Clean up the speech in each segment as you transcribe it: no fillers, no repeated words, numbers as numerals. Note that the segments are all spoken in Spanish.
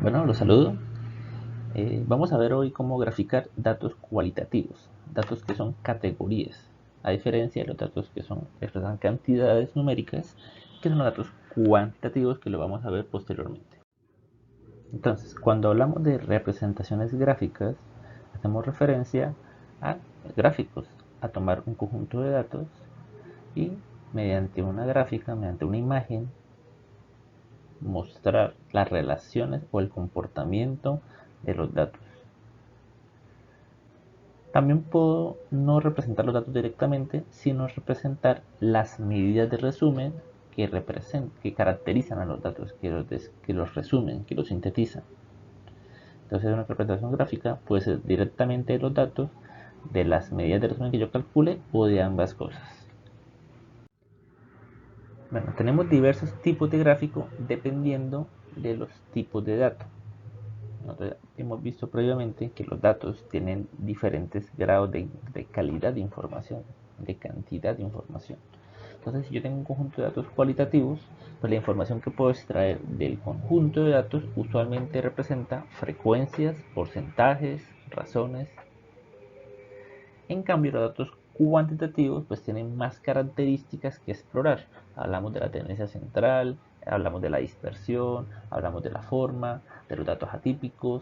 Bueno, los saludo. Vamos a ver hoy cómo graficar datos cualitativos, datos que son categorías, a diferencia de los datos que expresan cantidades numéricas, que son los datos cuantitativos que lo vamos a ver posteriormente. Entonces, cuando hablamos de representaciones gráficas, hacemos referencia a gráficos, a tomar un conjunto de datos y mediante una gráfica, mediante una imagen, mostrar las relaciones o el comportamiento de los datos. También puedo no representar los datos directamente, sino representar las medidas de resumen que caracterizan a los datos, que los resumen, que los sintetizan. Entonces una representación gráfica puede ser directamente de los datos, de las medidas de resumen que yo calcule o de ambas cosas. Bueno, tenemos diversos tipos de gráfico dependiendo de los tipos de datos. Nosotros hemos visto previamente que los datos tienen diferentes grados de calidad de información, de cantidad de información. Entonces, si yo tengo un conjunto de datos cualitativos, pues la información que puedo extraer del conjunto de datos usualmente representa frecuencias, porcentajes, razones. En cambio, los datos cuantitativos pues tienen más características que explorar. Hablamos de la tendencia central, hablamos de la dispersión, hablamos de la forma, de los datos atípicos.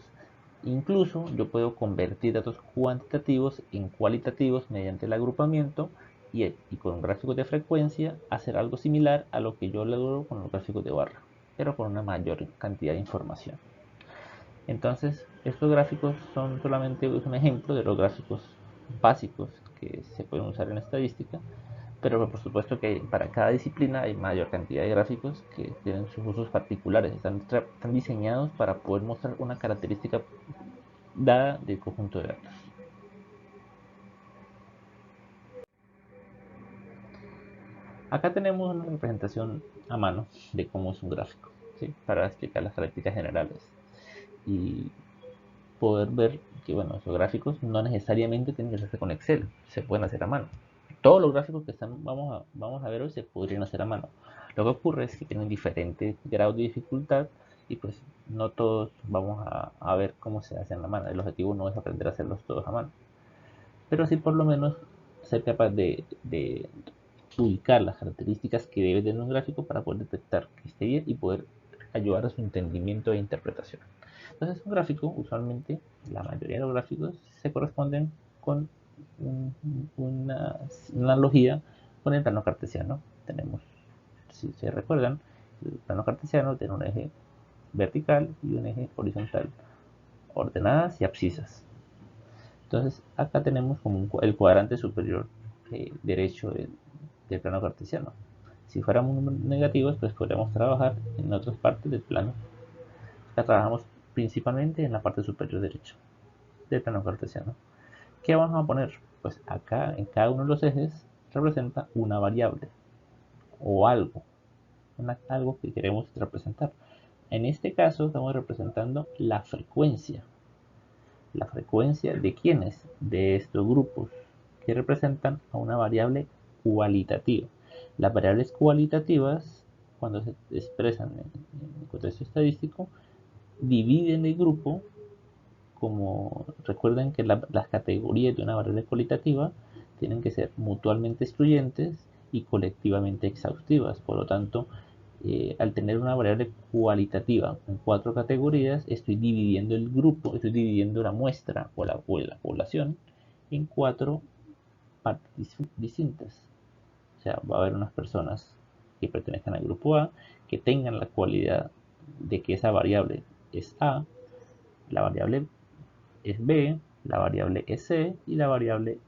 Incluso yo puedo convertir datos cuantitativos en cualitativos mediante el agrupamiento y con gráficos de frecuencia hacer algo similar a lo que yo logro con los gráficos de barra, pero con una mayor cantidad de información. Entonces, estos gráficos son solamente un ejemplo de los gráficos básicos que se pueden usar en estadística, pero por supuesto que para cada disciplina hay mayor cantidad de gráficos que tienen sus usos particulares, están diseñados para poder mostrar una característica dada del conjunto de datos. Acá tenemos una representación a mano de cómo es un gráfico, ¿sí? Para explicar las características generales y poder ver que bueno, esos gráficos no necesariamente tienen que hacerse con Excel, se pueden hacer a mano. Todos los gráficos que vamos a ver hoy se podrían hacer a mano. Lo que ocurre es que tienen diferentes grados de dificultad y pues no todos vamos a ver cómo se hace en la mano. El objetivo no es aprender a hacerlos todos a mano, pero sí por lo menos ser capaz de ubicar las características que debe tener un gráfico para poder detectar que esté bien y poder ayudar a su entendimiento e interpretación. Entonces, un gráfico, usualmente, la mayoría de los gráficos se corresponden con una analogía con el plano cartesiano. Tenemos, si se recuerdan, el plano cartesiano tiene un eje vertical y un eje horizontal, ordenadas y abscisas. Entonces, acá tenemos como el cuadrante superior derecho del plano cartesiano. Si fuéramos negativos, pues podríamos trabajar en otras partes del plano. Acá trabajamos principalmente en la parte superior derecha del plano cartesiano. ¿Qué vamos a poner? Pues acá en cada uno de los ejes representa una variable o algo, algo que queremos representar. En este caso estamos representando la frecuencia. ¿La frecuencia de quiénes? De estos grupos que representan a una variable cualitativa. Las variables cualitativas, cuando se expresan en contexto estadístico, dividen el grupo como recuerden que las categorías de una variable cualitativa tienen que ser mutuamente excluyentes y colectivamente exhaustivas. Por lo tanto, al tener una variable cualitativa con cuatro categorías, estoy dividiendo el grupo, estoy dividiendo la muestra o la población en cuatro partes distintas. O sea, va a haber unas personas que pertenezcan al grupo A, que tengan la cualidad de que esa variable es A, la variable es B, la variable es C y la variable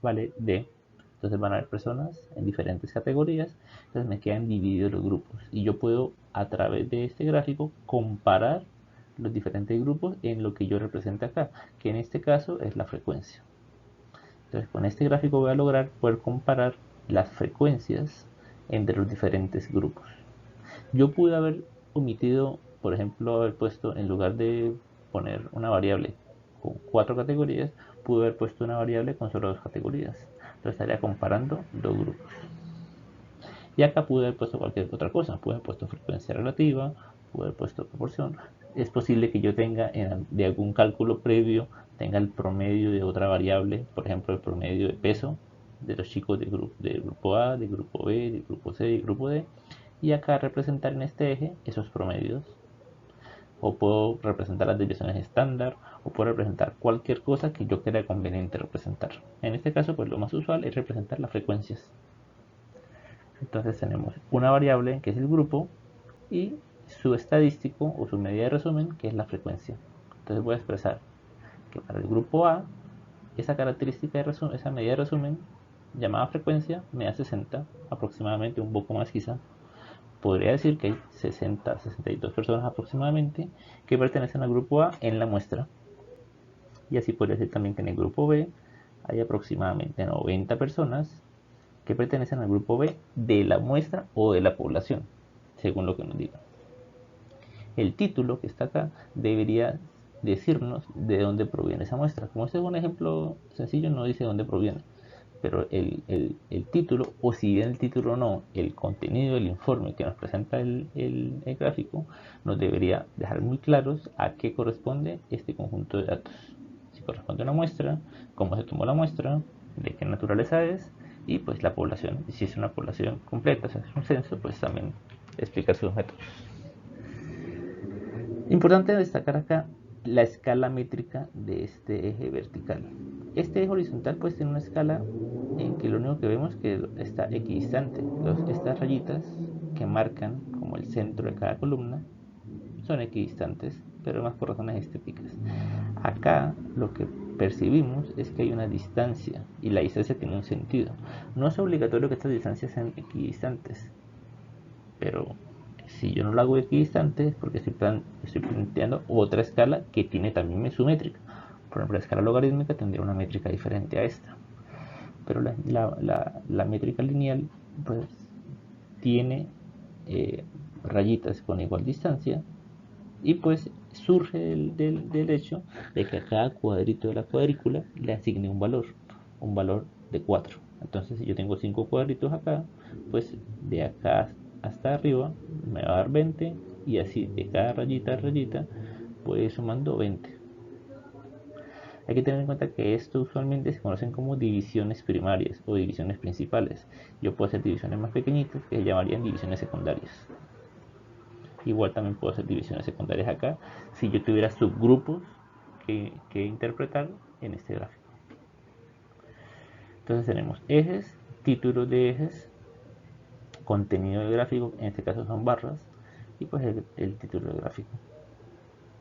vale D. Entonces van a haber personas en diferentes categorías, entonces me quedan divididos los grupos y yo puedo a través de este gráfico comparar los diferentes grupos en lo que yo represento acá, que en este caso es la frecuencia. Entonces con este gráfico voy a lograr poder comparar las frecuencias entre los diferentes grupos. Yo pude haber omitido, por ejemplo, haber puesto en lugar de poner una variable con cuatro categorías, pude haber puesto una variable con solo dos categorías. Entonces estaría comparando dos grupos. Y acá pude haber puesto cualquier otra cosa. Pude haber puesto frecuencia relativa, pude haber puesto proporción. es posible que yo tenga de algún cálculo previo, tenga el promedio de otra variable, por ejemplo el promedio de peso de los chicos de grupo A, de grupo B, de grupo C, de grupo D, y acá representar en este eje esos promedios. O puedo representar las desviaciones estándar, o puedo representar cualquier cosa que yo crea conveniente representar. En este caso, pues lo más usual es representar las frecuencias. Entonces tenemos una variable que es el grupo y su estadístico o su medida de resumen, que es la frecuencia. Entonces voy a expresar que para el grupo A, esa característica de resumen, esa medida de resumen llamada frecuencia, me da 60 aproximadamente, un poco más quizá. Podría decir que hay 60, 62 personas aproximadamente que pertenecen al grupo A en la muestra. Y así podría decir también que en el grupo B hay aproximadamente 90 personas que pertenecen al grupo B de la muestra o de la población, según lo que nos diga. El título que está acá debería decirnos de dónde proviene esa muestra. Como este es un ejemplo sencillo, no dice de dónde proviene, pero el título, o si bien el título no, el contenido del informe que nos presenta el gráfico, nos debería dejar muy claros a qué corresponde este conjunto de datos. Si corresponde a una muestra, cómo se tomó la muestra, de qué naturaleza es, y pues la población. Y si es una población completa, o sea, es un censo, pues también explicar sus métodos. Importante destacar acá la escala métrica de este eje vertical. Este eje horizontal pues tiene una escala en que lo único que vemos es que está equidistante. Estas rayitas que marcan como el centro de cada columna son equidistantes, pero más por razones estéticas. Acá lo que percibimos es que hay una distancia y la distancia tiene un sentido. No es obligatorio que estas distancias sean equidistantes, pero si yo no lo hago equidistante es porque estoy planteando otra escala que tiene también su métrica. Por ejemplo, la escala logarítmica tendría una métrica diferente a esta, pero la métrica lineal pues tiene rayitas con igual distancia, y pues surge del hecho de que a cada cuadrito de la cuadrícula le asigne un valor de 4. Entonces si yo tengo 5 cuadritos acá, pues de acá hasta arriba me va a dar 20, y así de cada rayita a rayita puede ir sumando 20. Hay que tener en cuenta que esto usualmente se conocen como divisiones primarias o divisiones principales. Yo puedo hacer divisiones más pequeñitas que se llamarían divisiones secundarias. Igual también puedo hacer divisiones secundarias acá si yo tuviera subgrupos que interpretar en este gráfico. Entonces tenemos ejes, títulos de ejes, contenido de gráfico, en este caso son barras, y pues el título de gráfico.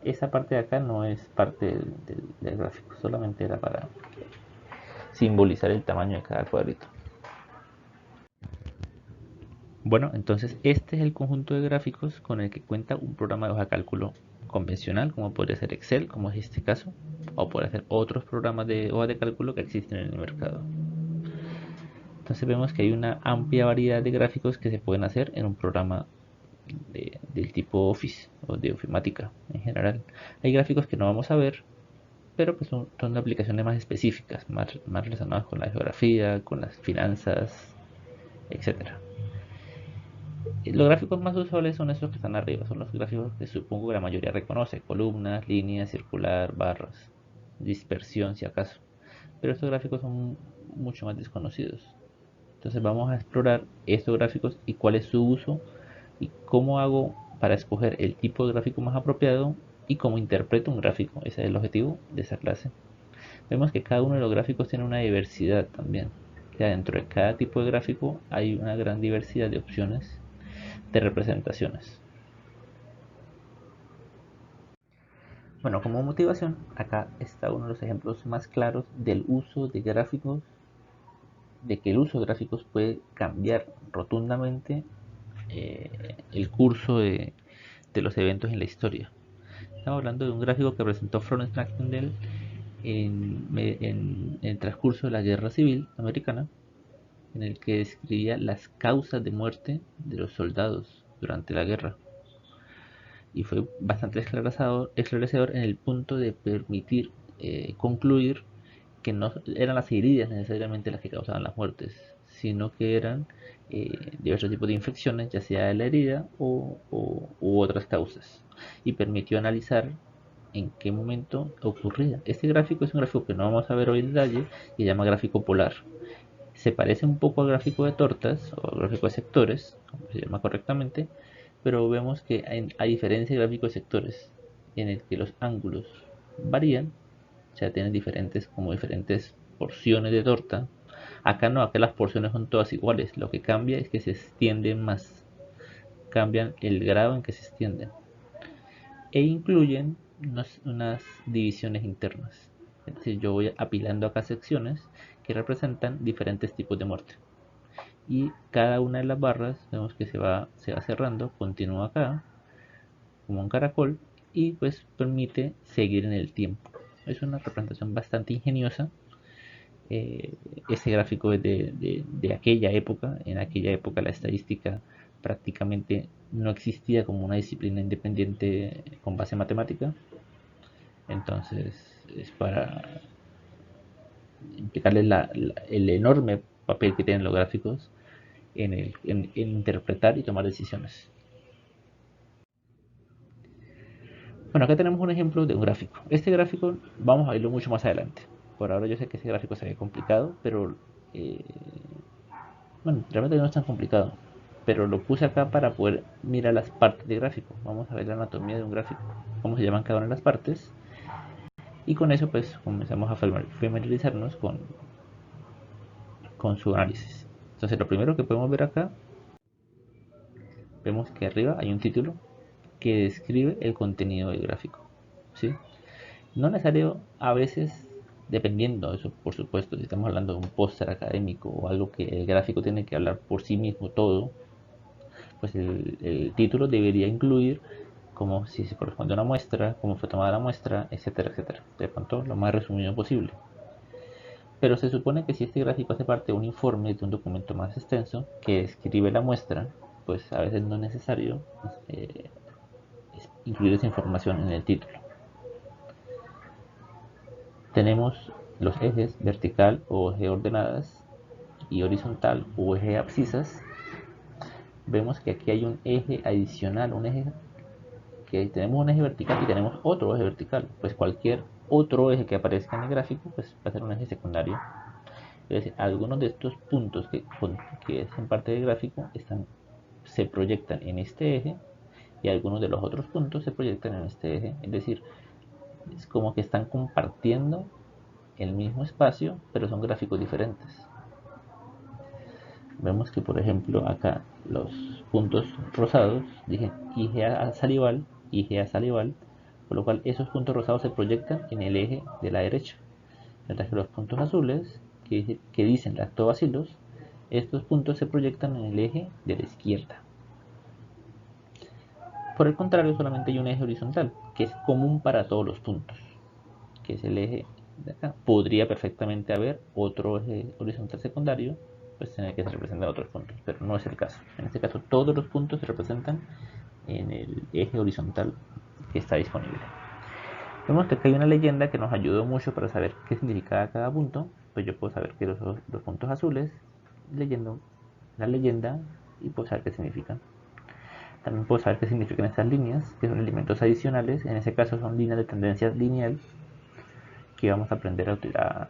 Esa parte de acá no es parte del gráfico, solamente era para simbolizar el tamaño de cada cuadrito. Bueno, entonces este es el conjunto de gráficos con el que cuenta un programa de hoja de cálculo convencional, como podría ser Excel, como es este caso, o puede ser otros programas de hoja de cálculo que existen en el mercado. Entonces vemos que hay una amplia variedad de gráficos que se pueden hacer en un programa del tipo Office o de ofimática en general. Hay gráficos que no vamos a ver, pero pues son aplicaciones más específicas, más relacionadas con la geografía, con las finanzas, etcétera. Los gráficos más usuales son esos que están arriba, son los gráficos que supongo que la mayoría reconoce: columnas, líneas, circular, barras, dispersión si acaso. Pero estos gráficos son mucho más desconocidos. Entonces vamos a explorar estos gráficos y cuál es su uso y cómo hago para escoger el tipo de gráfico más apropiado y cómo interpreto un gráfico. Ese es el objetivo de esa clase. Vemos que cada uno de los gráficos tiene una diversidad también. Ya dentro de cada tipo de gráfico hay una gran diversidad de opciones de representaciones. Bueno, como motivación, acá está uno de los ejemplos más claros del uso de gráficos, de que el uso de gráficos puede cambiar rotundamente el curso de los eventos en la historia. Estamos hablando de un gráfico que presentó Florence Nightingale en el transcurso de la Guerra Civil Americana, en el que describía las causas de muerte de los soldados durante la guerra. Y fue bastante esclarecedor en el punto de permitir concluir que no eran las heridas necesariamente las que causaban las muertes, sino que eran diversos tipos de infecciones, ya sea de la herida u otras causas, y permitió analizar en qué momento ocurría. Este gráfico es un gráfico que no vamos a ver hoy en detalle, y se llama gráfico polar. Se parece un poco al gráfico de tortas o al gráfico de sectores, como se llama correctamente, pero vemos que a diferencia del gráfico de sectores, en el que los ángulos varían, o sea, tienen diferentes porciones de torta. Acá no, acá las porciones son todas iguales. Lo que cambia es que se extienden más. Cambian el grado en que se extienden. E incluyen unas divisiones internas. Es decir, yo voy apilando acá secciones que representan diferentes tipos de muerte. Y cada una de las barras vemos que se va cerrando, continúa acá, como un caracol, y pues permite seguir en el tiempo. Es una representación bastante ingeniosa. Ese gráfico es de aquella época. En aquella época la estadística prácticamente no existía como una disciplina independiente con base matemática. Entonces es para implicarle el enorme papel que tienen los gráficos en interpretar y tomar decisiones. Bueno, acá tenemos un ejemplo de un gráfico. Este gráfico vamos a verlo mucho más adelante. Por ahora yo sé que ese gráfico se ve complicado, pero eh, bueno, realmente no es tan complicado. Pero lo puse acá para poder mirar las partes del gráfico. Vamos a ver la anatomía de un gráfico, cómo se llaman cada una de las partes. Y con eso pues comenzamos a familiarizarnos con su análisis. Entonces lo primero que podemos ver acá, vemos que arriba hay un título que describe el contenido del gráfico. ¿Sí? No necesario, a veces, dependiendo de eso, por supuesto, si estamos hablando de un póster académico o algo que el gráfico tiene que hablar por sí mismo todo, pues el título debería incluir como si se corresponde a una muestra, cómo fue tomada la muestra, etcétera, etcétera. De pronto, lo más resumido posible. Pero se supone que si este gráfico hace parte de un informe, de un documento más extenso, que describe la muestra, pues a veces no es necesario eh, incluir esa información en el título. Tenemos los ejes vertical o eje ordenadas y horizontal o eje abscisas. Vemos que aquí hay un eje adicional, un eje que tenemos un eje vertical y tenemos otro eje vertical. Pues cualquier otro eje que aparezca en el gráfico pues va a ser un eje secundario. Es decir, algunos de estos puntos que hacen parte del gráfico se proyectan en este eje, y algunos de los otros puntos se proyectan en este eje. Es decir, es como que están compartiendo el mismo espacio, pero son gráficos diferentes. Vemos que, por ejemplo, acá los puntos rosados dije IgA salival, IgA salival, por lo cual esos puntos rosados se proyectan en el eje de la derecha, mientras que los puntos azules que dicen lactobacilos, estos puntos se proyectan en el eje de la izquierda. Por el contrario, solamente hay un eje horizontal que es común para todos los puntos, que es el eje de acá. Podría perfectamente haber otro eje horizontal secundario, pues tiene que se representar otros puntos, pero no es el caso. En este caso todos los puntos se representan en el eje horizontal que está disponible. Vemos que acá hay una leyenda que nos ayudó mucho para saber qué significaba cada punto. Pues yo puedo saber que los puntos azules, leyendo la leyenda, y puedo saber qué significan. También puedo saber qué significan estas líneas, que son elementos adicionales. En ese caso son líneas de tendencia lineal, que vamos a aprender a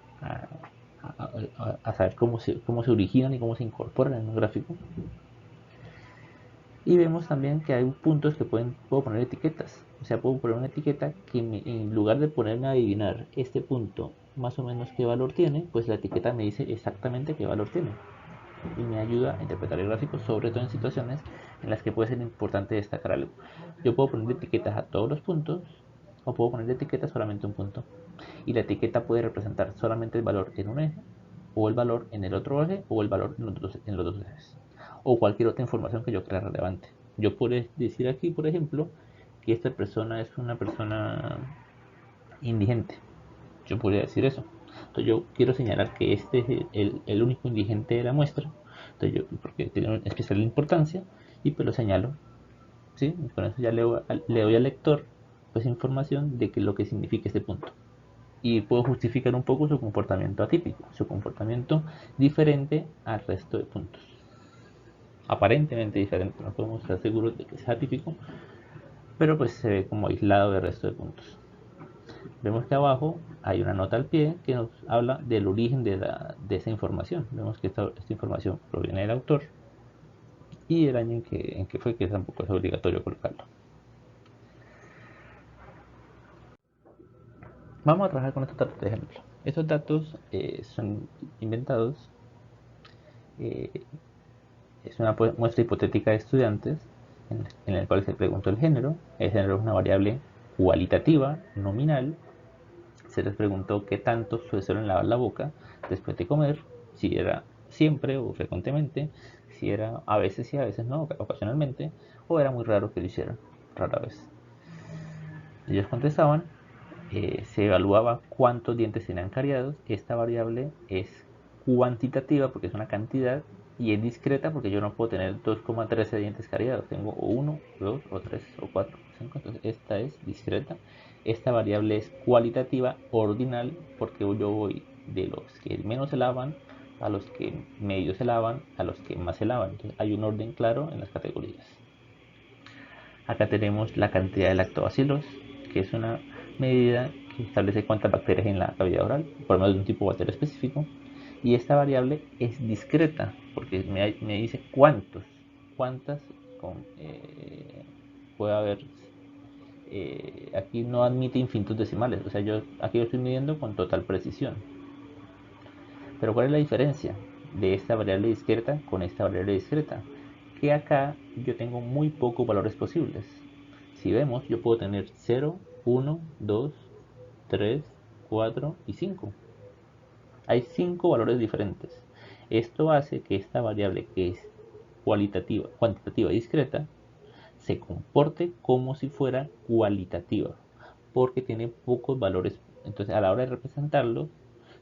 saber cómo se originan y cómo se incorporan en un gráfico. Y vemos también que hay puntos que puedo poner etiquetas. O sea, puedo poner una etiqueta que en lugar de ponerme a adivinar este punto más o menos qué valor tiene, pues la etiqueta me dice exactamente qué valor tiene. Y me ayuda a interpretar el gráfico, sobre todo en situaciones en las que puede ser importante destacar algo. Yo puedo poner etiquetas a todos los puntos, o puedo poner etiquetas solamente a un punto. Y la etiqueta puede representar solamente el valor en un eje, o el valor en el otro eje, o el valor en los dos ejes, o cualquier otra información que yo crea relevante. Yo puedo decir aquí, por ejemplo, que esta persona es una persona indigente. Yo podría decir eso. Entonces yo quiero señalar que este es el único indigente de la muestra, entonces porque tiene una especial importancia, y pues lo señalo. ¿Sí? Y con eso ya le doy al lector pues información de lo que significa este punto. y puedo justificar un poco su comportamiento atípico, su comportamiento diferente al resto de puntos. Aparentemente diferente, no podemos estar seguros de que sea atípico, pero pues se ve como aislado del resto de puntos. Vemos que abajo hay una nota al pie que nos habla del origen de esa información. Vemos que esta información proviene del autor y el año en que fue, que tampoco es obligatorio colocarlo. Vamos a trabajar con estos datos de ejemplo. Estos datos son inventados, eh, es una muestra hipotética de estudiantes en el cual se preguntó el género. El género es una variable cualitativa, nominal. Se les preguntó qué tanto suelen lavar la boca después de comer, si era siempre o frecuentemente, si era a veces y a veces no, ocasionalmente, o era muy raro que lo hicieran, rara vez. Ellos contestaban, se evaluaba cuántos dientes tenían cariados. Esta variable es cuantitativa porque es una cantidad y es discreta porque yo no puedo tener 2,13 dientes cariados. Tengo o 1, 2, o 3, o 4, o 5. Entonces esta es discreta. Esta variable es cualitativa, ordinal, porque yo voy de los que menos se lavan a los que medio se lavan a los que más se lavan. Entonces hay un orden claro en las categorías. Acá tenemos la cantidad de lactobacilos, que es una medida que establece cuántas bacterias hay en la cavidad oral, por medio de un tipo de bacteria específico. Y esta variable es discreta, porque me dice cuántas puede haber. Aquí no admite infinitos decimales, o sea, aquí yo estoy midiendo con total precisión. Pero ¿cuál es la diferencia de esta variable discreta con esta variable discreta? Que acá yo tengo muy pocos valores posibles. Si vemos, yo puedo tener 0, 1, 2, 3, 4 y 5. Hay 5 valores diferentes. Esto hace que esta variable, que es cuantitativa y discreta, se comporte como si fuera cualitativa, porque tiene pocos valores. Entonces, a la hora de representarlo,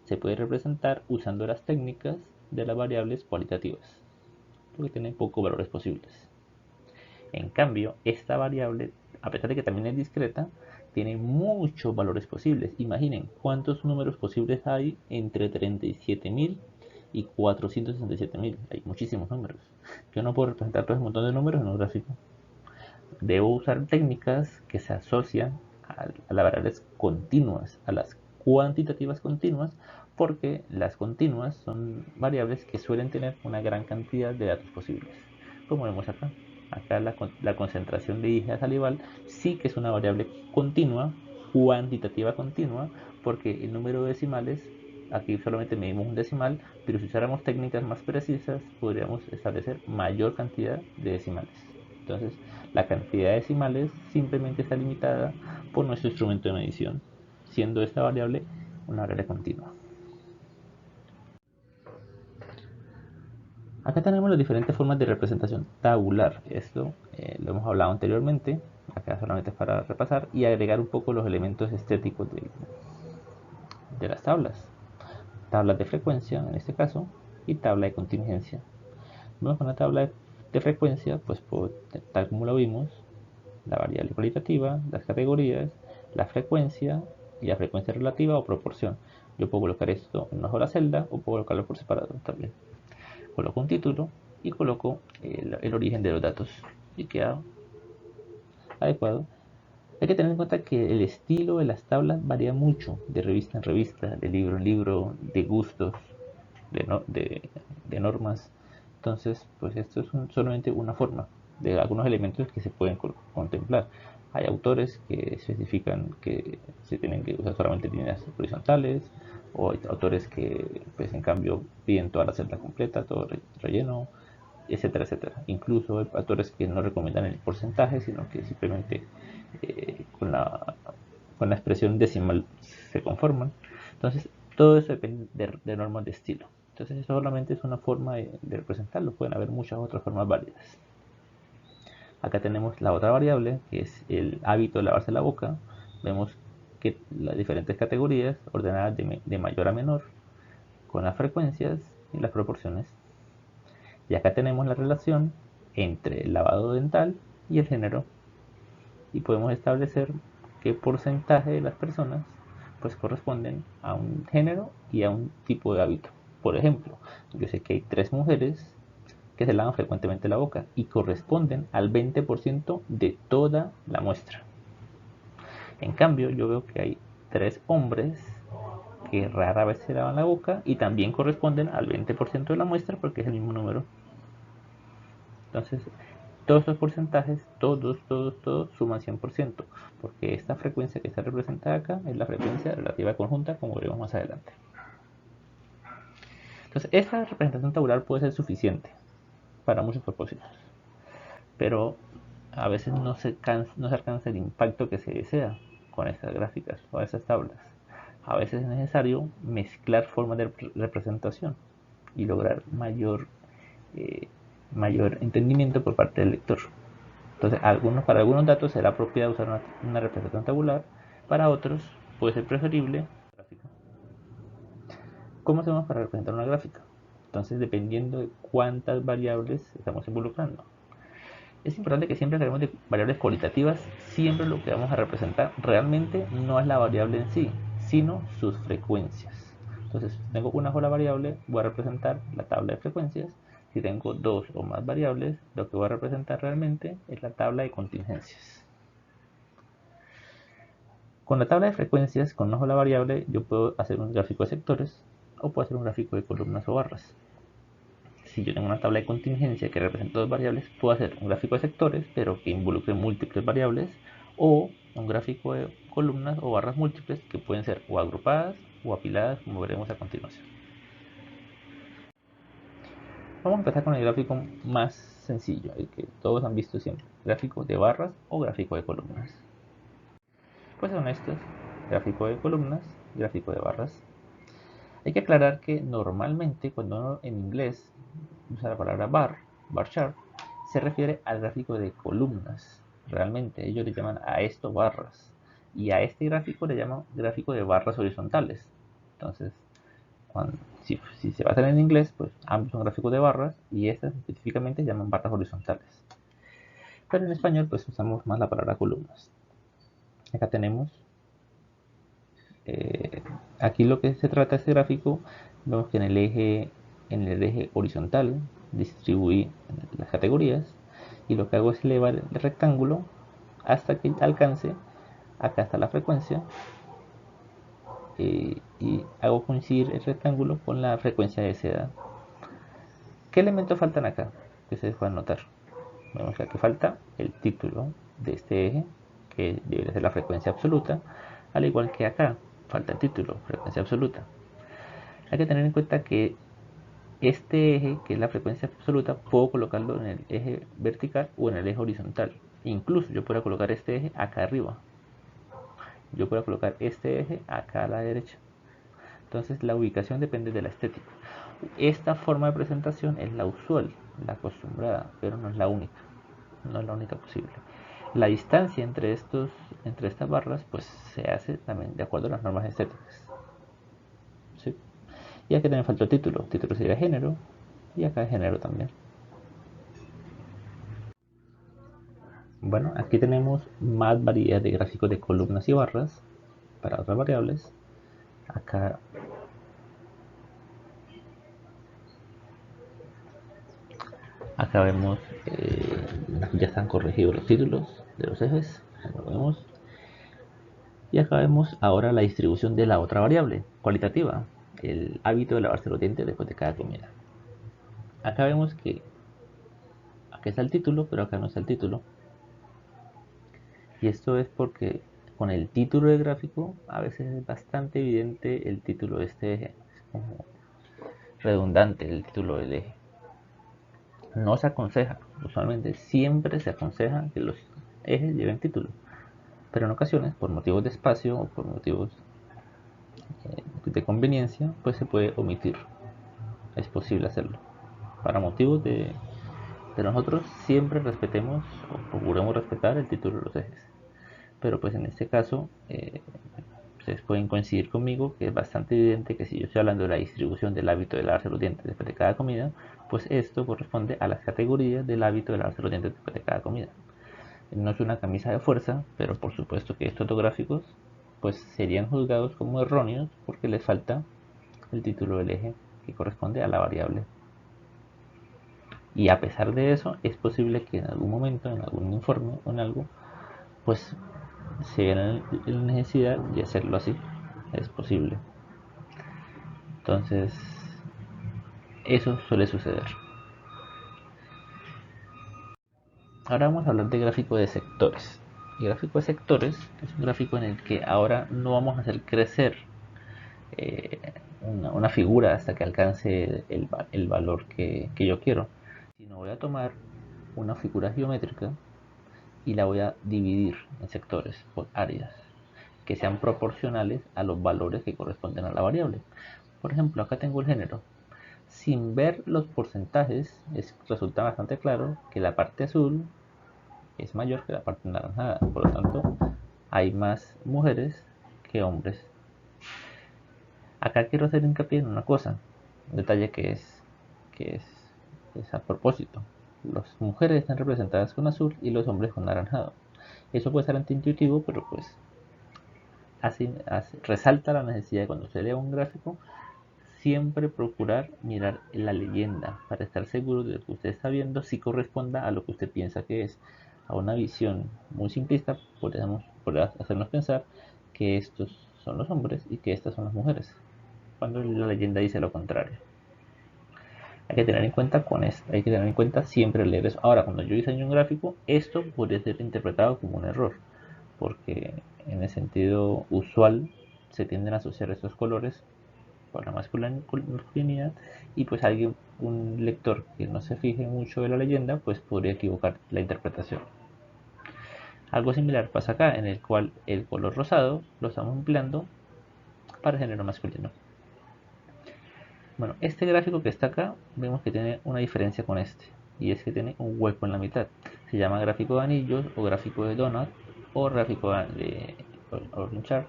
se puede representar usando las técnicas de las variables cualitativas, porque tiene pocos valores posibles. En cambio, esta variable, a pesar de que también es discreta, tiene muchos valores posibles. Imaginen cuántos números posibles hay entre 37.000 y 467.000. Hay muchísimos números. Yo no puedo representar todo ese montón de números en un gráfico. Debo usar técnicas que se asocian a las variables continuas, a las cuantitativas continuas, porque las continuas son variables que suelen tener una gran cantidad de datos posibles, como vemos acá. Acá la concentración de IgA salival sí que es una variable continua, cuantitativa continua, porque el número de decimales, aquí solamente medimos un decimal, pero si usáramos técnicas más precisas podríamos establecer mayor cantidad de decimales. Entonces, la cantidad de decimales simplemente está limitada por nuestro instrumento de medición, siendo esta variable una variable continua. Acá tenemos las diferentes formas de representación tabular. Esto lo hemos hablado anteriormente. Acá solamente es para repasar y agregar un poco los elementos estéticos de las tablas. Tablas de frecuencia, en este caso, y tabla de contingencia. Vamos con la tabla de frecuencia, pues tal como lo vimos, la variable cualitativa, las categorías, la frecuencia y la frecuencia relativa o proporción. Yo puedo colocar esto en una sola celda o puedo colocarlo por separado también. Coloco un título y coloco el origen de los datos y queda adecuado. Hay que tener en cuenta que el estilo de las tablas varía mucho de revista en revista, de libro en libro, de gustos, de normas. Entonces, pues esto es solamente una forma de algunos elementos que se pueden contemplar. Hay autores que especifican que se tienen que usar solamente líneas horizontales, o hay autores que, pues en cambio, piden toda la celda completa, todo relleno, etcétera, etcétera. Incluso hay autores que no recomiendan el porcentaje, sino que simplemente con la expresión decimal se conforman. Entonces, todo eso depende de normas de estilo. Entonces, eso solamente es una forma de representarlo. Pueden haber muchas otras formas válidas. Acá tenemos la otra variable, que es el hábito de lavarse la boca. Vemos que las diferentes categorías ordenadas de mayor a menor, con las frecuencias y las proporciones. Y acá tenemos la relación entre el lavado dental y el género. Y podemos establecer qué porcentaje de las personas pues corresponden a un género y a un tipo de hábito. Por ejemplo, yo sé que hay 3 mujeres que se lavan frecuentemente la boca y corresponden al 20% de toda la muestra. En cambio, yo veo que hay 3 hombres que rara vez se lavan la boca y también corresponden al 20% de la muestra porque es el mismo número. Entonces, todos estos porcentajes, todos suman 100%, porque esta frecuencia que está representada acá es la frecuencia relativa conjunta, como veremos más adelante. Entonces, esta representación tabular puede ser suficiente para muchos propósitos, pero a veces no se alcanza el impacto que se desea con estas gráficas o estas tablas. A veces es necesario mezclar formas de representación y lograr mayor entendimiento por parte del lector. Entonces, para algunos datos será apropiado usar una representación tabular, para otros puede ser preferible gráfica. ¿Cómo hacemos para representar una gráfica? Entonces, dependiendo de cuántas variables estamos involucrando. Es importante que siempre que hablemos de variables cualitativas, siempre lo que vamos a representar realmente no es la variable en sí, sino sus frecuencias. Entonces, si tengo una sola variable, voy a representar la tabla de frecuencias. Si tengo 2 o más variables, lo que voy a representar realmente es la tabla de contingencias. Con la tabla de frecuencias, con una sola variable, yo puedo hacer un gráfico de sectores o puedo hacer un gráfico de columnas o barras. Si yo tengo una tabla de contingencia que representa 2 variables, puedo hacer un gráfico de sectores, pero que involucre múltiples variables, o un gráfico de columnas o barras múltiples que pueden ser o agrupadas o apiladas, como veremos a continuación. Vamos a empezar con el gráfico más sencillo, el que todos han visto siempre, gráfico de barras o gráfico de columnas. Pues son estos, gráfico de columnas, gráfico de barras. Hay que aclarar que normalmente cuando uno en inglés usa la palabra bar chart, se refiere al gráfico de columnas. Realmente ellos le llaman a esto barras y a este gráfico le llaman gráfico de barras horizontales. Entonces, si se basan en inglés, pues ambos son gráficos de barras y estas específicamente se llaman barras horizontales. Pero en español pues usamos más la palabra columnas. Acá tenemos aquí lo que se trata de este gráfico, vemos que en el eje horizontal distribuí las categorías y lo que hago es elevar el rectángulo hasta que alcance, acá está la frecuencia, y hago coincidir el rectángulo con la frecuencia deseada. ¿Qué elementos faltan acá? Que se pueden notar. Vemos que aquí falta el título de este eje, que debe ser la frecuencia absoluta, al igual que acá falta el título, frecuencia absoluta. Hay que tener en cuenta que este eje, que es la frecuencia absoluta, puedo colocarlo en el eje vertical o en el eje horizontal. Incluso yo puedo colocar este eje acá arriba. Yo puedo colocar este eje acá a la derecha. Entonces la ubicación depende de la estética. Esta forma de presentación es la usual, la acostumbrada, pero no es la única. No es la única posible. La distancia entre estas barras pues se hace también de acuerdo a las normas estéticas. ¿Sí? Y aquí también falta el título. El título sería género y acá género también. Bueno, aquí tenemos más variedad de gráficos de columnas y barras para otras variables. Acá vemos, ya están corregidos los títulos de los ejes, como vemos. Y acá vemos ahora la distribución de la otra variable cualitativa, el hábito de lavarse los dientes después de cada comida. Acá vemos que acá está el título, pero acá no está el título. Y esto es porque con el título del gráfico a veces es bastante evidente el título de este eje. Es como redundante el título del eje. No se aconseja, usualmente siempre se aconseja que los ejes lleven título, pero en ocasiones por motivos de espacio o por motivos de conveniencia pues se puede omitir. Es posible hacerlo. Para motivos de nosotros siempre respetemos o procuremos respetar el título de los ejes, pero pues en este caso ustedes pueden coincidir conmigo que es bastante evidente que si yo estoy hablando de la distribución del hábito de lavarse los dientes después de cada comida, pues esto corresponde a las categorías del hábito de lavarse los dientes después de cada comida. No es una camisa de fuerza, pero por supuesto que estos dos gráficos pues serían juzgados como erróneos porque les falta el título del eje que corresponde a la variable. Y a pesar de eso, es posible que en algún momento, en algún informe o en algo, pues se vea la necesidad de hacerlo así. Es posible. Entonces, eso suele suceder. Ahora vamos a hablar de gráfico de sectores. El gráfico de sectores es un gráfico en el que ahora no vamos a hacer crecer una figura hasta que alcance el valor que yo quiero, sino voy a tomar una figura geométrica y la voy a dividir en sectores por áreas que sean proporcionales a los valores que corresponden a la variable. Por ejemplo, acá tengo el género. Sin ver los porcentajes, resulta bastante claro que la parte azul es mayor que la parte anaranjada. Por lo tanto, hay más mujeres que hombres. Acá quiero hacer hincapié en una cosa, un detalle que es a propósito. Las mujeres están representadas con azul y los hombres con naranjado. Eso puede ser antiintuitivo, pero pues resalta la necesidad de cuando se lea un gráfico siempre procurar mirar la leyenda para estar seguro de lo que usted está viendo si corresponda a lo que usted piensa que es. A una visión muy simplista podemos hacernos pensar que estos son los hombres y que estas son las mujeres, cuando la leyenda dice lo contrario. Hay que tener en cuenta con esto, hay que tener en cuenta siempre leer eso. Ahora, cuando yo diseño un gráfico, esto podría ser interpretado como un error, porque en el sentido usual se tienden a asociar estos colores con la masculinidad y pues alguien, un lector que no se fije mucho de la leyenda, pues podría equivocar la interpretación. Algo similar pasa acá, en el cual el color rosado lo estamos empleando para el género masculino. Bueno, este gráfico que está acá, vemos que tiene una diferencia con este, y es que tiene un hueco en la mitad. Se llama gráfico de anillos, o gráfico de donut, o gráfico de Orling chart.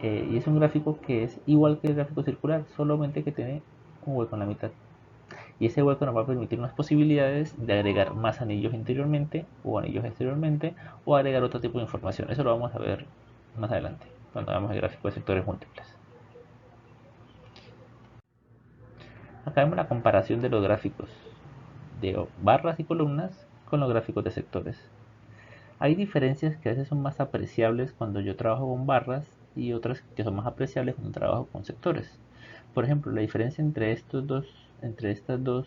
Y es un gráfico que es igual que el gráfico circular, solamente que tiene un hueco en la mitad. Y ese hueco nos va a permitir unas posibilidades de agregar más anillos interiormente o anillos exteriormente o agregar otro tipo de información. Eso lo vamos a ver más adelante, cuando hagamos el gráfico de sectores múltiples. Acá vemos la comparación de los gráficos de barras y columnas con los gráficos de sectores. Hay diferencias que a veces son más apreciables cuando yo trabajo con barras y otras que son más apreciables cuando trabajo con sectores. Por ejemplo, la diferencia entre estas dos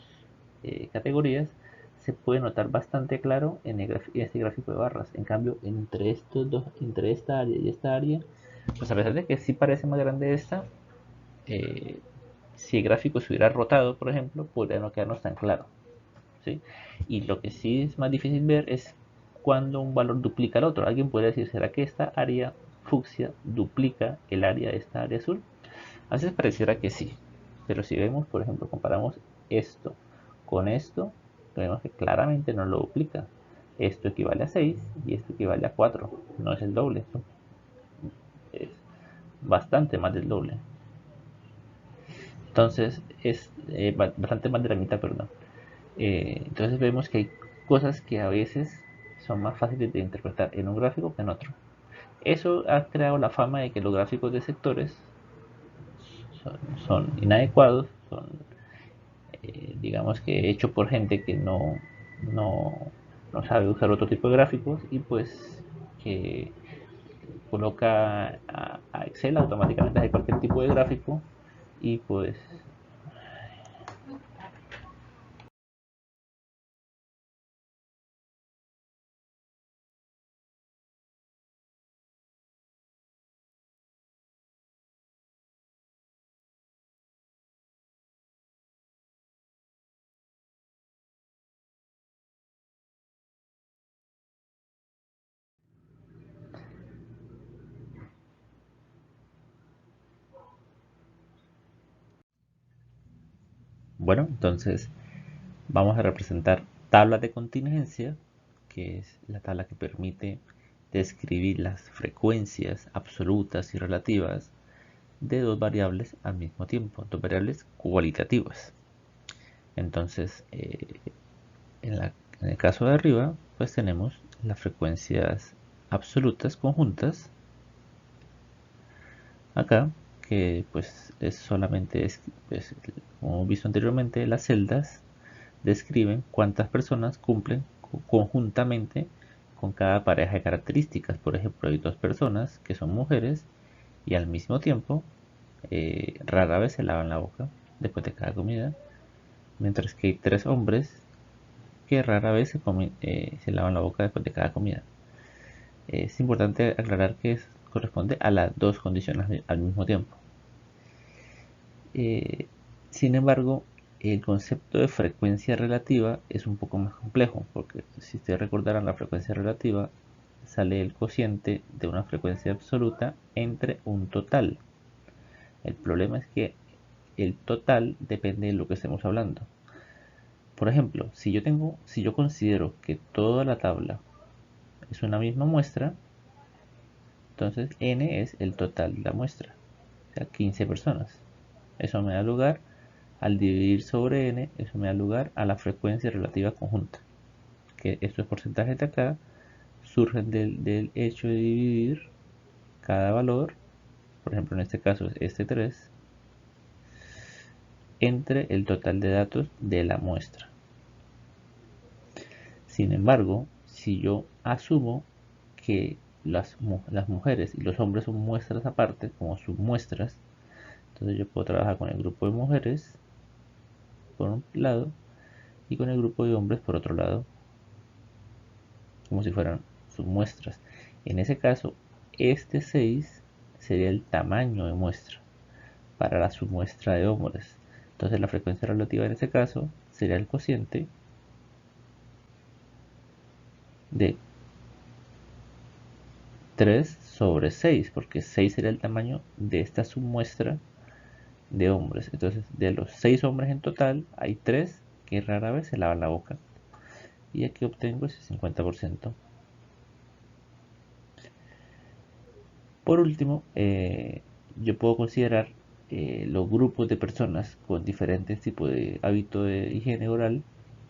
categorías se puede notar bastante claro en este gráfico de barras. En cambio, entre esta área y esta área, pues a pesar de que sí parece más grande esta, eh, si el gráfico se hubiera rotado, por ejemplo, podría no quedarnos tan claro, ¿sí? Y lo que sí es más difícil ver es cuando un valor duplica al otro. Alguien podría decir, ¿será que esta área fucsia duplica el área de esta área azul? A veces pareciera que sí, pero si vemos, por ejemplo, comparamos esto con esto, vemos que claramente no lo duplica. Esto equivale a 6 y esto equivale a 4. No es el doble, es bastante más del doble. Entonces es bastante más de la mitad, perdón. Entonces vemos que hay cosas que a veces son más fáciles de interpretar en un gráfico que en otro. Eso ha creado la fama de que los gráficos de sectores son inadecuados, son digamos que hecho por gente que no, no sabe usar otro tipo de gráficos y pues que coloca a Excel automáticamente de cualquier tipo de gráfico y pues bueno, entonces vamos a representar tablas de contingencia, que es la tabla que permite describir las frecuencias absolutas y relativas de dos variables al mismo tiempo, dos variables cualitativas. Entonces, en el caso de arriba, pues tenemos las frecuencias absolutas conjuntas acá, que pues es solamente, pues, como hemos visto anteriormente, las celdas describen cuántas personas cumplen conjuntamente con cada pareja de características. Por ejemplo, hay dos personas que son mujeres y al mismo tiempo rara vez se lavan la boca después de cada comida, mientras que hay tres hombres que rara vez se lavan la boca después de cada comida. Es importante aclarar que corresponde a las dos condiciones al mismo tiempo. Eh, Sin embargo, el concepto de frecuencia relativa es un poco más complejo, porque si ustedes recordarán, la frecuencia relativa sale el cociente de una frecuencia absoluta entre un total. El problema es que el total depende de lo que estemos hablando. Por ejemplo, si yo considero que toda la tabla es una misma muestra, entonces n es el total de la muestra, o sea, 15 personas. Eso me da lugar, al dividir sobre n, eso me da lugar a la frecuencia relativa conjunta. Que estos porcentajes de acá surgen del hecho de dividir cada valor, por ejemplo en este caso es este 3, entre el total de datos de la muestra. Sin embargo, si yo asumo que las mujeres y los hombres son muestras aparte, como submuestras, entonces yo puedo trabajar con el grupo de mujeres por un lado y con el grupo de hombres por otro lado, como si fueran submuestras. En ese caso, este 6 sería el tamaño de muestra para la submuestra de hombres. Entonces la frecuencia relativa en ese caso sería el cociente de 3 sobre 6, porque 6 sería el tamaño de esta submuestra de hombres. Entonces, de los 6 hombres en total, hay 3 que rara vez se lavan la boca. Y aquí obtengo ese 50%. Por último, yo puedo considerar los grupos de personas con diferentes tipos de hábito de higiene oral,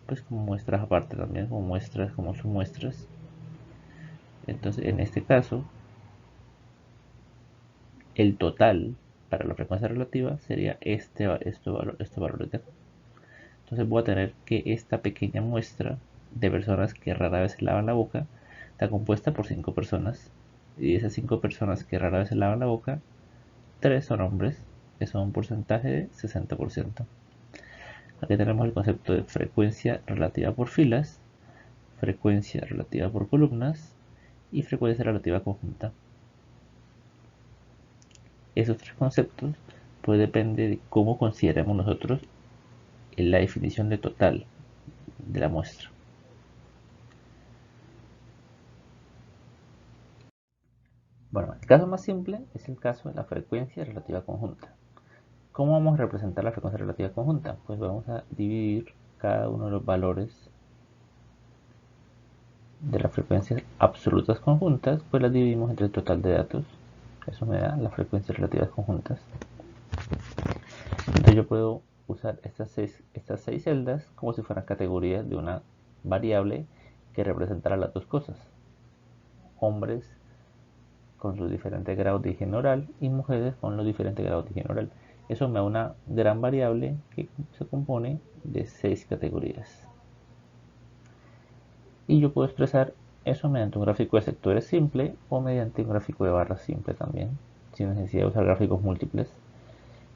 pues como muestras aparte también, como muestras, como submuestras. Entonces, en este caso, el total para la frecuencia relativa sería este valor de acá. Entonces voy a tener que esta pequeña muestra de personas que rara vez se lavan la boca está compuesta por 5 personas. Y de esas 5 personas que rara vez se lavan la boca, 3 son hombres, que son un porcentaje de 60%. Aquí tenemos el concepto de frecuencia relativa por filas, frecuencia relativa por columnas y frecuencia relativa conjunta. Esos tres conceptos pues depende de cómo consideremos nosotros en la definición de total de la muestra. Bueno, el caso más simple es el caso de la frecuencia relativa conjunta. ¿Cómo vamos a representar la frecuencia relativa conjunta? Pues vamos a dividir cada uno de los valores de las frecuencias absolutas conjuntas, pues las dividimos entre el total de datos. Eso me da las frecuencias relativas conjuntas. Entonces yo puedo usar estas seis celdas como si fueran categorías de una variable que representara las dos cosas. Hombres con sus diferentes grados de higiene oral y mujeres con los diferentes grados de higiene oral. Eso me da una gran variable que se compone de 6 categorías. Y yo puedo expresar eso mediante un gráfico de sectores simple o mediante un gráfico de barras simple también, sin necesidad de usar gráficos múltiples.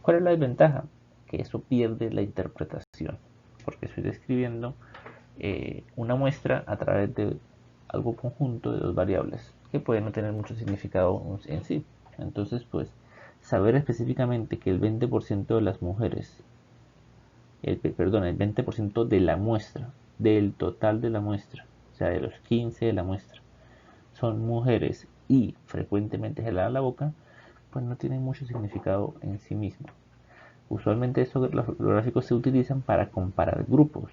¿Cuál es la desventaja? Que eso pierde la interpretación, porque estoy describiendo una muestra a través de algo conjunto de dos variables que pueden no tener mucho significado en sí. Entonces, pues, saber específicamente que el 20% de las mujeres, el 20% de la muestra, del total de la muestra, o sea, de los 15 de la muestra, son mujeres y frecuentemente se lavan la boca, pues no tiene mucho significado en sí mismo. Usualmente los gráficos se utilizan para comparar grupos.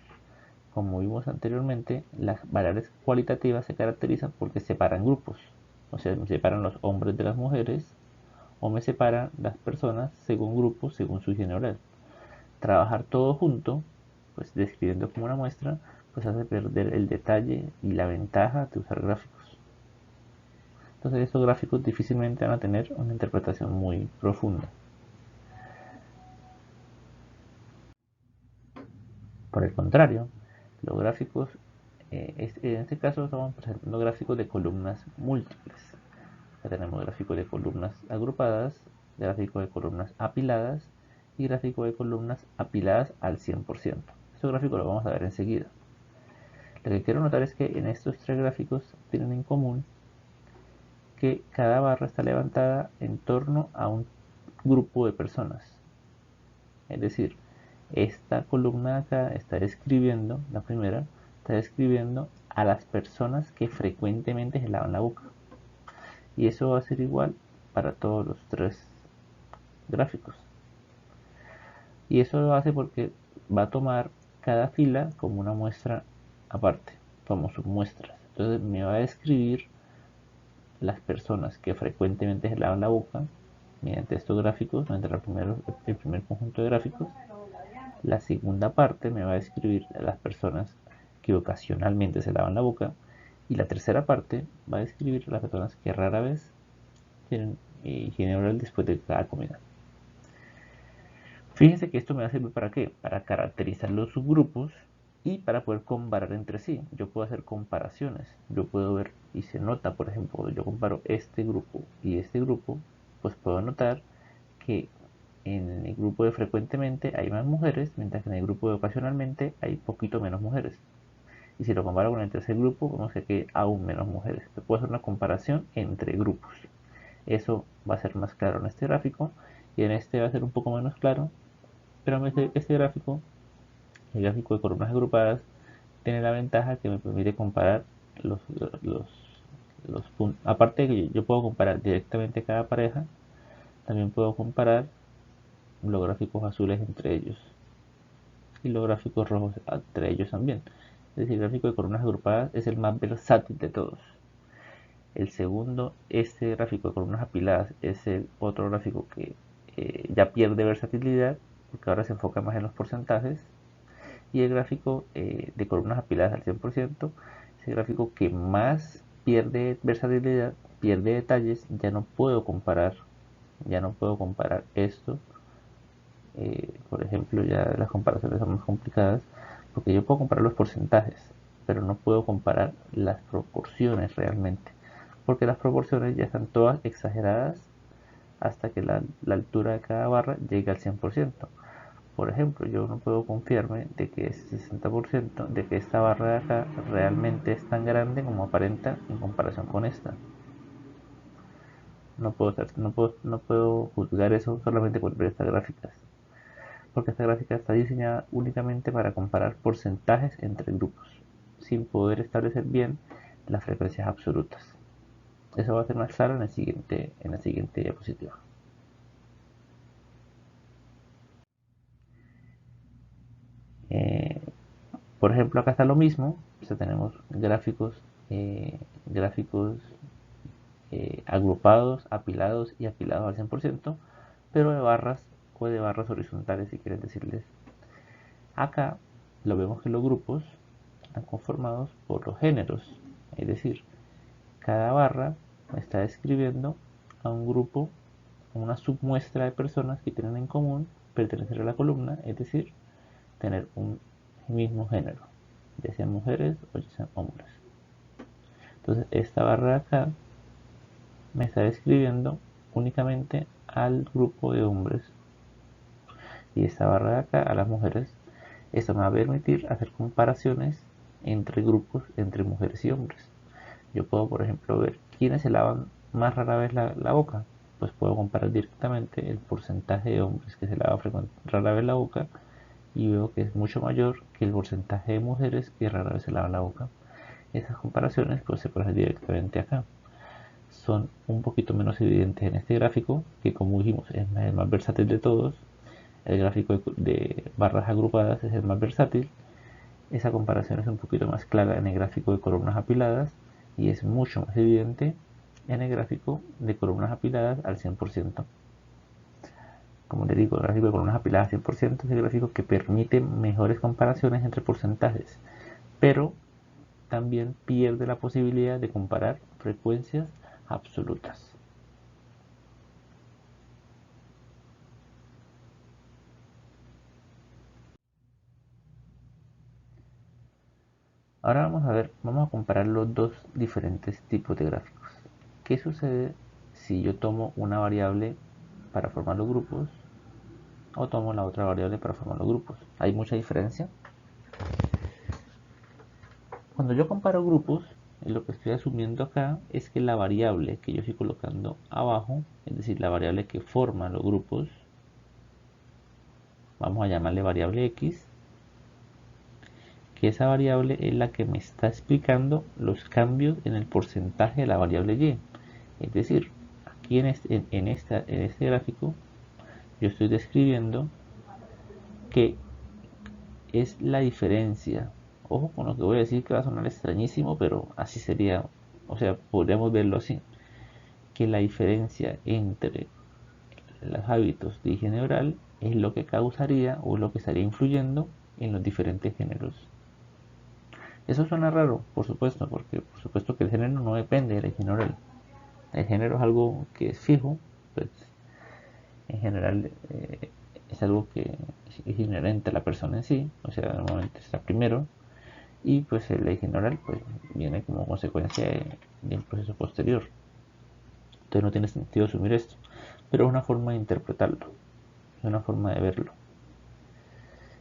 Como vimos anteriormente, las variables cualitativas se caracterizan porque separan grupos. O sea, me separan los hombres de las mujeres o me separan las personas según grupos, según su higiene oral. Trabajar todo junto, pues describiendo como una muestra, pues hace perder el detalle y la ventaja de usar gráficos. Entonces estos gráficos difícilmente van a tener una interpretación muy profunda. Por el contrario, los gráficos, en este caso estamos presentando gráficos de columnas múltiples. Ya tenemos gráficos de columnas agrupadas, gráfico de columnas apiladas y gráfico de columnas apiladas al 100%. Estos gráficos los vamos a ver enseguida. Lo que quiero notar es que en estos tres gráficos tienen en común que cada barra está levantada en torno a un grupo de personas. Es decir, esta columna de acá está describiendo, la primera, está describiendo a las personas que frecuentemente se lavan la boca. Y eso va a ser igual para todos los tres gráficos. Y eso lo hace porque va a tomar cada fila como una muestra aparte, como submuestras. Entonces me va a describir las personas que frecuentemente se lavan la boca mediante estos gráficos, mediante el primer conjunto de gráficos. La segunda parte me va a describir a las personas que ocasionalmente se lavan la boca. Y la tercera parte va a describir a las personas que rara vez tienen higiene oral después de cada comida. Fíjense que esto me va a servir para qué? Para caracterizar los subgrupos y para poder comparar entre sí. Yo puedo hacer comparaciones. Yo puedo ver, y se nota, por ejemplo, yo comparo este grupo y este grupo, pues puedo notar que en el grupo de frecuentemente hay más mujeres, mientras que en el grupo de ocasionalmente hay poquito menos mujeres. Y si lo comparo con el tercer grupo, vemos que hay aún menos mujeres. Se puede hacer una comparación entre grupos. Eso va a ser más claro en este gráfico y en este va a ser un poco menos claro, pero este gráfico, el gráfico de columnas agrupadas, tiene la ventaja que me permite comparar los, los, los puntos. Aparte de que yo puedo comparar directamente cada pareja, también puedo comparar los gráficos azules entre ellos y los gráficos rojos entre ellos también. Es decir, el gráfico de columnas agrupadas es el más versátil de todos. El segundo, este gráfico de columnas apiladas, es el otro gráfico que ya pierde versatilidad porque ahora se enfoca más en los porcentajes. Y el gráfico de columnas apiladas al 100% es el gráfico que más pierde versatilidad, pierde detalles. Ya no puedo comparar esto. Por ejemplo, ya las comparaciones son más complicadas porque yo puedo comparar los porcentajes, pero no puedo comparar las proporciones realmente, porque las proporciones ya están todas exageradas hasta que la altura de cada barra llegue al 100%. Por ejemplo, yo no puedo confiarme de que ese 60%, de que esta barra de acá realmente es tan grande como aparenta en comparación con esta. No puedo juzgar eso solamente por ver estas gráficas, porque esta gráfica está diseñada únicamente para comparar porcentajes entre grupos, sin poder establecer bien las frecuencias absolutas. Eso va a ser más claro en la siguiente diapositiva. Eh, por ejemplo, acá está lo mismo. O sea, tenemos gráficos agrupados, apilados y apilados al 100%, pero de barras o de barras horizontales, si quieren decirles. Acá lo vemos que los grupos están conformados por los géneros, es decir, cada barra está describiendo a un grupo, a una submuestra de personas que tienen en común pertenecer a la columna, es decir, tener un mismo género, ya sean mujeres o ya sean hombres. Entonces esta barra de acá me está describiendo únicamente al grupo de hombres y esta barra de acá a las mujeres. Esto me va a permitir hacer comparaciones entre grupos, entre mujeres y hombres. Yo puedo, por ejemplo, ver quiénes se lavan más rara vez la boca. Pues puedo comparar directamente el porcentaje de hombres que se lavan rara vez la boca y veo que es mucho mayor que el porcentaje de mujeres que rara vez se lavan la boca. Esas comparaciones pues se pueden hacer directamente acá. Son un poquito menos evidentes en este gráfico, que como dijimos es el más versátil de todos. El gráfico de barras agrupadas es el más versátil. Esa comparación es un poquito más clara en el gráfico de columnas apiladas y es mucho más evidente en el gráfico de columnas apiladas al 100%. Como les digo, el gráfico de columnas apiladas al 100% es el gráfico que permite mejores comparaciones entre porcentajes, pero también pierde la posibilidad de comparar frecuencias absolutas. Ahora vamos a comparar los dos diferentes tipos de gráficos. ¿Qué sucede si yo tomo una variable para formar los grupos o tomo la otra variable para formar los grupos? ¿Hay mucha diferencia? Cuando yo comparo grupos, lo que estoy asumiendo acá es que la variable que yo estoy colocando abajo, es decir, la variable que forma los grupos, vamos a llamarle variable X, que esa variable es la que me está explicando los cambios en el porcentaje de la variable Y. Es decir, aquí en este gráfico yo estoy describiendo que es la diferencia. Ojo con lo que voy a decir, que va a sonar extrañísimo, pero así sería, o sea, podríamos verlo así, que la diferencia entre los hábitos de higiene oral es lo que causaría o lo que estaría influyendo en los diferentes géneros. Eso suena raro, por supuesto, porque por supuesto que el género no depende de la higiene oral. El género es algo que es fijo, pues en general es algo que es inherente a la persona en sí, o sea, normalmente está primero, y pues la higiene oral pues viene como consecuencia de un proceso posterior. Entonces no tiene sentido asumir esto, pero es una forma de interpretarlo, es una forma de verlo.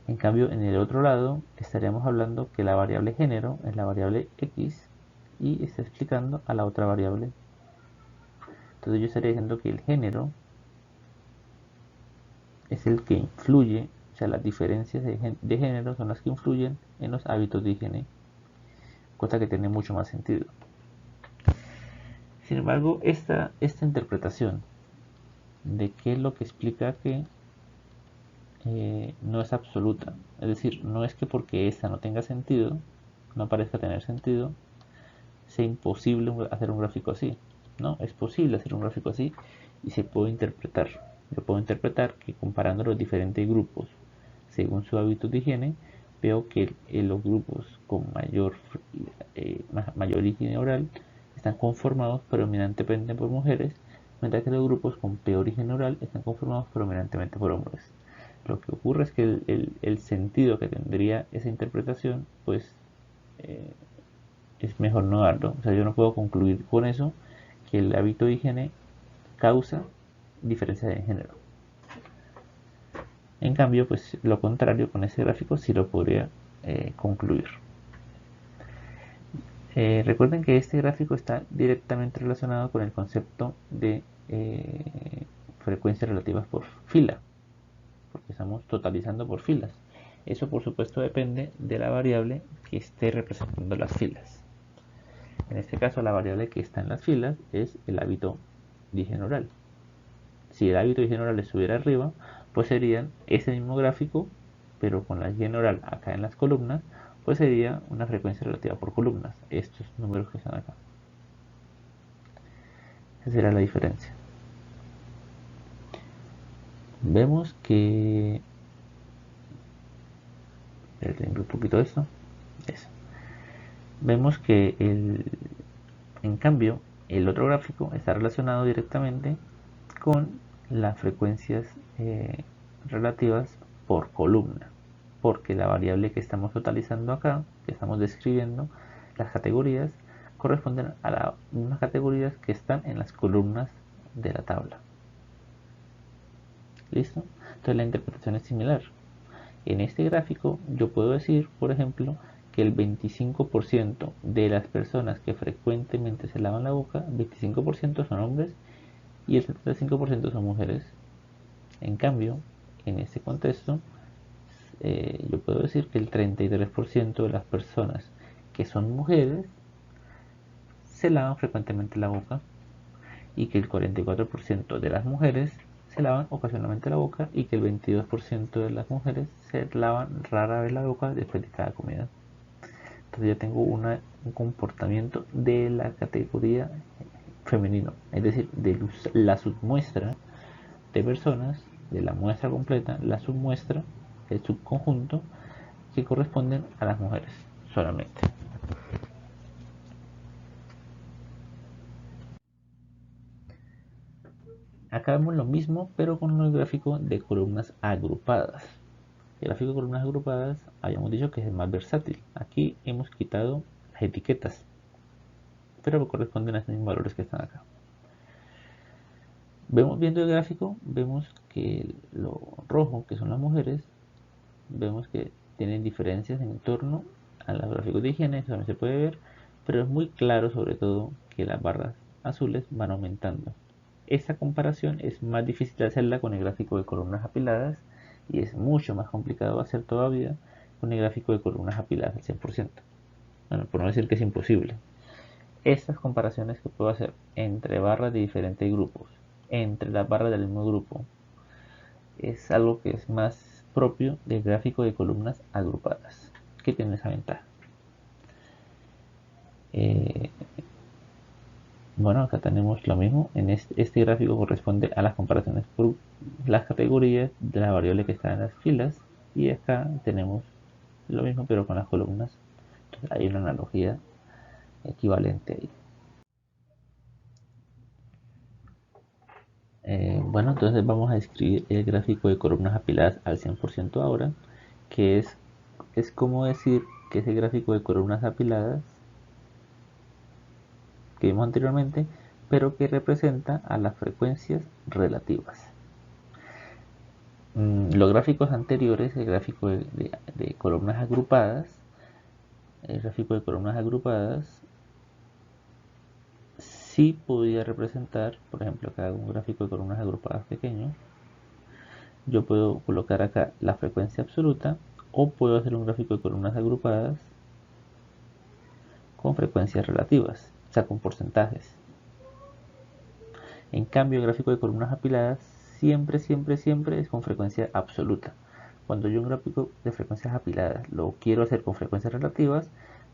En cambio, en el otro lado estaríamos hablando que la variable género es la variable X y está explicando a la otra variable. Entonces yo estaría diciendo que el género es el que influye, o sea, las diferencias de género son las que influyen en los hábitos de higiene, cosa que tiene mucho más sentido. Sin embargo, esta interpretación de qué es lo que explica que no es absoluta, es decir, no es que porque esta no tenga sentido, no parezca tener sentido, sea imposible hacer un gráfico así. No, es posible hacer un gráfico así y se puede interpretar. Yo puedo interpretar que comparando los diferentes grupos según su hábito de higiene, veo que los grupos con mayor higiene oral están conformados predominantemente por mujeres, mientras que los grupos con peor higiene oral están conformados predominantemente por hombres. Lo que ocurre es que el sentido que tendría esa interpretación, pues eh, es mejor no darlo. O sea, yo no puedo concluir con eso que el hábito de higiene causa diferencia de género. En cambio, pues lo contrario con ese gráfico sí lo podría concluir. Recuerden que este gráfico está directamente relacionado con el concepto de frecuencias relativas por fila, porque estamos totalizando por filas. Eso por supuesto depende de la variable que esté representando las filas. En este caso la variable que está en las filas es el hábito de higiene oral. Si el hábito de higiene oral estuviera arriba, pues serían ese mismo gráfico, pero con la higiene oral acá en las columnas, pues sería una frecuencia relativa por columnas. Estos números que están acá. Esa será la diferencia. Vemos que... un poquito de esto. Eso. Vemos que en cambio el otro gráfico está relacionado directamente con las frecuencias relativas por columna, porque la variable que estamos totalizando acá, que estamos describiendo, las categorías corresponden a las mismas categorías que están en las columnas de la tabla. ¿Listo? Entonces la interpretación es similar. En este gráfico yo puedo decir, por ejemplo, que el 25% de las personas que frecuentemente se lavan la boca, 25% son hombres y el 75% son mujeres. En cambio, en este contexto, yo puedo decir que el 33% de las personas que son mujeres se lavan frecuentemente la boca y que el 44% de las mujeres se lavan ocasionalmente la boca y que el 22% de las mujeres se lavan rara vez la boca después de cada comida. Entonces ya tengo un comportamiento de la categoría femenino, es decir, de la submuestra de personas, de la muestra completa, la submuestra, el subconjunto que corresponden a las mujeres solamente. Acá vemos lo mismo, pero con el gráfico de columnas agrupadas. El gráfico de columnas agrupadas habíamos dicho que es el más versátil. Aquí hemos quitado las etiquetas, pero corresponden a los mismos valores que están acá. Viendo el gráfico, vemos que lo rojo, que son las mujeres, vemos que tienen diferencias en torno a los gráficos de higiene, eso también se puede ver, pero es muy claro sobre todo que las barras azules van aumentando. Esta comparación es más difícil de hacerla con el gráfico de columnas apiladas y es mucho más complicado hacer todavía con el gráfico de columnas apiladas al 100%. Bueno, por no decir que es imposible. Estas comparaciones que puedo hacer entre barras de diferentes grupos, entre las barras del mismo grupo, es algo que es más propio del gráfico de columnas agrupadas, que tiene esa ventaja. Eh, bueno, acá tenemos lo mismo. En este gráfico corresponde a las comparaciones por las categorías de la variable que está en las filas. Y acá tenemos lo mismo, pero con las columnas. Entonces hay una analogía equivalente ahí. Bueno, entonces vamos a escribir el gráfico de columnas apiladas al 100% ahora, que es como decir que ese gráfico de columnas apiladas que vimos anteriormente, pero que representa a las frecuencias relativas. Los gráficos anteriores, el gráfico de columnas agrupadas, el gráfico de columnas agrupadas sí podía representar, por ejemplo, acá un gráfico de columnas agrupadas pequeño. Yo puedo colocar acá la frecuencia absoluta o puedo hacer un gráfico de columnas agrupadas con frecuencias relativas, o sea, con porcentajes. En cambio, el gráfico de columnas apiladas siempre es con frecuencia absoluta. Cuando yo un gráfico de frecuencias apiladas lo quiero hacer con frecuencias relativas,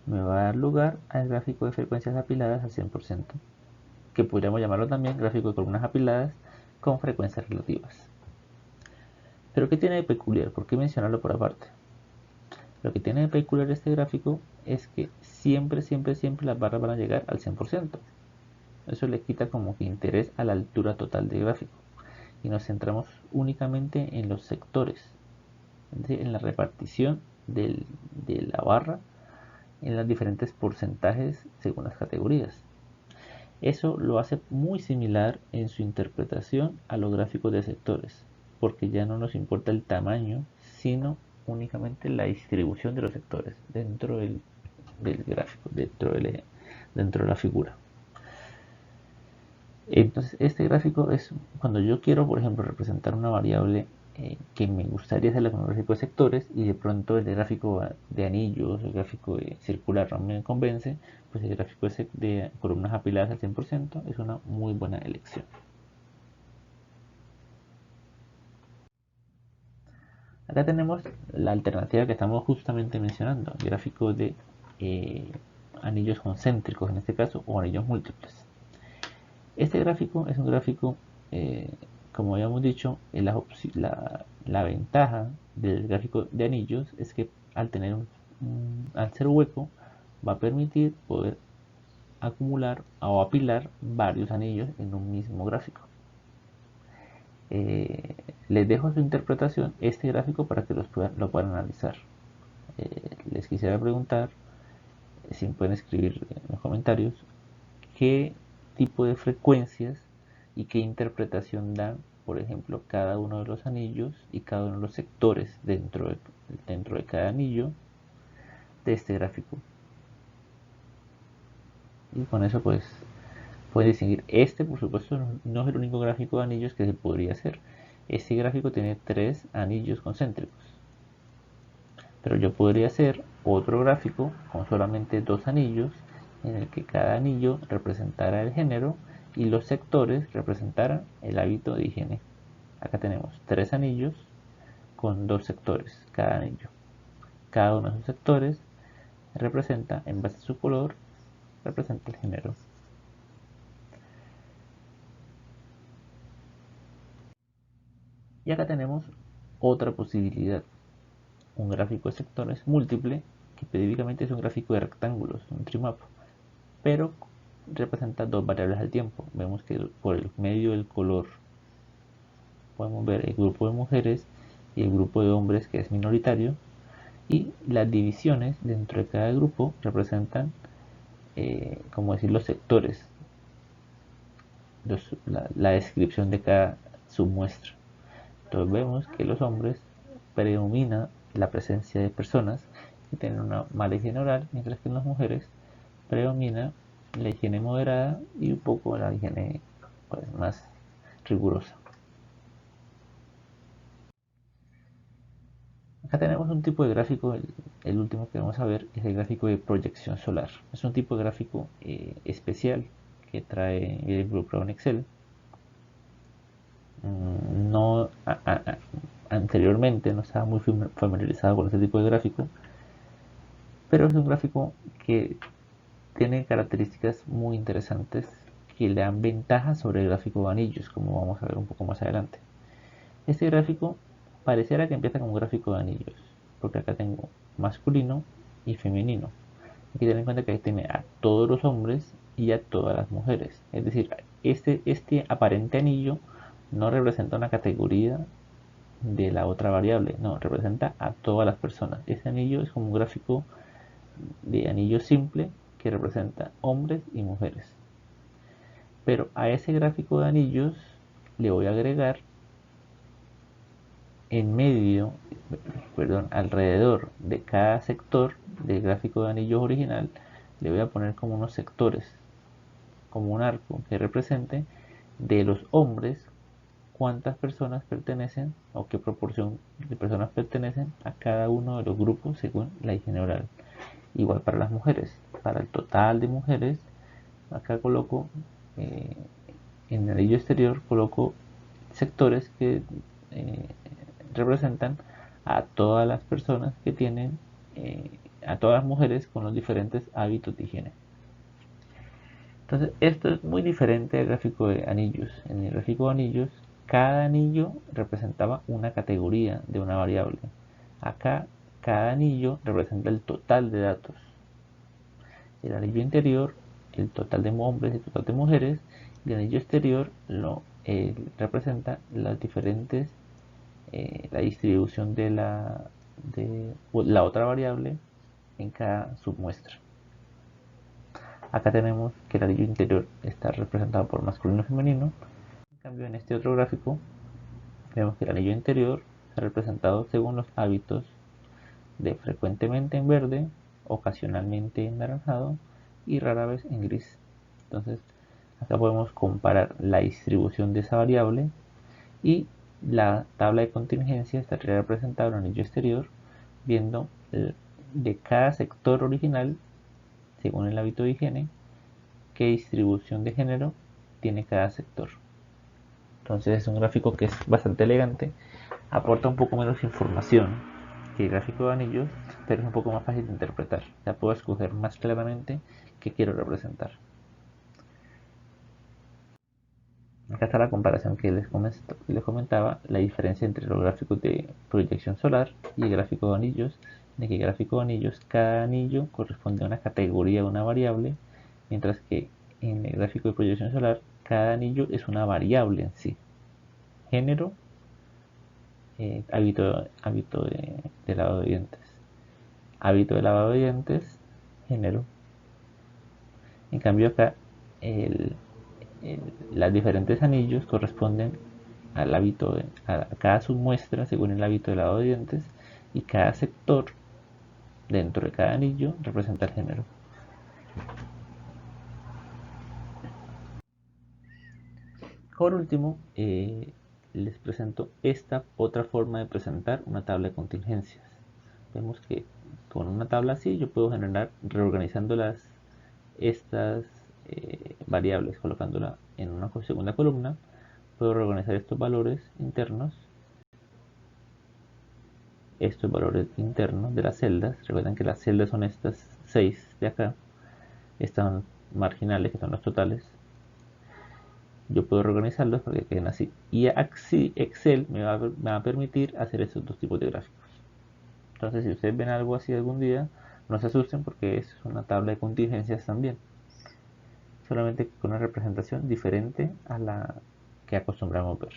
me va a dar lugar al gráfico de frecuencias apiladas al 100%, que podríamos llamarlo también gráfico de columnas apiladas con frecuencias relativas. Pero ¿qué tiene de peculiar? ¿Por qué mencionarlo por aparte? Lo que tiene de peculiar este gráfico es que siempre las barras van a llegar al 100%. Eso le quita como que interés a la altura total del gráfico y nos centramos únicamente en los sectores, es decir, en la repartición de la barra en los diferentes porcentajes según las categorías. Eso lo hace muy similar en su interpretación a los gráficos de sectores, porque ya no nos importa el tamaño, sino únicamente la distribución de los sectores dentro del gráfico, dentro de la figura. Entonces, este gráfico es cuando yo quiero, por ejemplo, representar una variable que me gustaría hacerla con un gráfico de sectores y de pronto el gráfico de anillos, el gráfico de circular no me convence, pues el gráfico de columnas apiladas al 100% es una muy buena elección. Acá tenemos la alternativa que estamos justamente mencionando, el gráfico de eh, anillos concéntricos en este caso o anillos múltiples. Este gráfico es un gráfico, como habíamos dicho, la ventaja del gráfico de anillos es que al ser hueco va a permitir poder acumular o apilar varios anillos en un mismo gráfico. Les dejo a su interpretación este gráfico para que lo puedan analizar. Les quisiera preguntar si pueden escribir en los comentarios qué tipo de frecuencias y qué interpretación dan, por ejemplo, cada uno de los anillos y cada uno de los sectores dentro de cada anillo de este gráfico. Y con eso pues pueden distinguir. Este, por supuesto, no es el único gráfico de anillos que se podría hacer. Este gráfico tiene 3 anillos concéntricos. Pero yo podría hacer otro gráfico con solamente 2 anillos en el que cada anillo representara el género y los sectores representaran el hábito de higiene. Acá tenemos 3 anillos con 2 sectores cada anillo. Cada uno de esos sectores representa, en base a su color, representa el género. Y acá tenemos otra posibilidad, un gráfico de sectores múltiple, que específicamente es un gráfico de rectángulos, un trimap, pero representa 2 variables al tiempo. Vemos que por el medio del color podemos ver el grupo de mujeres y el grupo de hombres que es minoritario, y las divisiones dentro de cada grupo representan, como decir, los sectores, la descripción de cada submuestra. Entonces vemos que los hombres predomina la presencia de personas que tienen una mala higiene oral, mientras que en las mujeres predomina la higiene moderada y un poco la higiene, pues, más rigurosa. Acá tenemos un tipo de gráfico, el último que vamos a ver es el gráfico de proyección solar. Es un tipo de gráfico especial que trae involucrado en Excel. No, anteriormente no estaba muy familiarizado con este tipo de gráfico, pero es un gráfico que tiene características muy interesantes que le dan ventajas sobre el gráfico de anillos, como vamos a ver un poco más adelante. Este gráfico pareciera que empieza como un gráfico de anillos, porque acá tengo masculino y femenino. Hay que tener en cuenta que ahí tiene a todos los hombres y a todas las mujeres. Es decir, este aparente anillo no representa una categoría de la otra variable, no, representa a todas las personas. Este anillo es como un gráfico de anillo simple que representa hombres y mujeres. Pero a ese gráfico de anillos le voy a agregar en medio, perdón, alrededor de cada sector del gráfico de anillos original, le voy a poner como unos sectores, como un arco que represente de los hombres cuántas personas pertenecen o qué proporción de personas pertenecen a cada uno de los grupos según la higiene oral. Igual para las mujeres, para el total de mujeres, acá coloco, eh, en el anillo exterior coloco sectores que eh, representan a todas las personas que tienen, a todas las mujeres con los diferentes hábitos de higiene. Entonces, esto es muy diferente al gráfico de anillos. En el gráfico de anillos, cada anillo representaba una categoría de una variable. Acá, cada anillo representa el total de datos. El anillo interior, el total de hombres y el total de mujeres. Y el anillo exterior representa las diferentes, la distribución de la otra variable en cada submuestra. Acá tenemos que el anillo interior está representado por masculino y femenino. En cambio, en este otro gráfico vemos que el anillo interior está representado según los hábitos de frecuentemente en verde, ocasionalmente en naranjado y rara vez en gris. Entonces, acá podemos comparar la distribución de esa variable y la tabla de contingencia estaría representada en el anillo exterior, viendo de cada sector original, según el hábito de higiene, qué distribución de género tiene cada sector. Entonces es un gráfico que es bastante elegante, aporta un poco menos información que el gráfico de anillos, pero es un poco más fácil de interpretar. Ya puedo escoger más claramente qué quiero representar. Acá está la comparación que les comentaba, la diferencia entre los gráficos de proyección solar y el gráfico de anillos, de que el gráfico de anillos, cada anillo corresponde a una categoría de una variable, mientras que en el gráfico de proyección solar, cada anillo es una variable en sí. Género, hábito de lavado de dientes. Hábito de lavado de dientes, género. En cambio acá, el, las diferentes anillos corresponden al hábito a cada submuestra según el hábito de lavado de dientes, y cada sector dentro de cada anillo representa el género. Por último, les presento esta otra forma de presentar una tabla de contingencias. Vemos que con una tabla así yo puedo generar, reorganizando estas variables, colocándola en una segunda columna, puedo reorganizar estos valores internos, de las celdas. Recuerden que las celdas son estas 6 de acá, estas marginales que son los totales. Yo puedo reorganizarlos para que queden así. Y así Excel me va a permitir hacer estos dos tipos de gráficos. Entonces, si ustedes ven algo así algún día, no se asusten porque es una tabla de contingencias también. Solamente con una representación diferente a la que acostumbramos ver.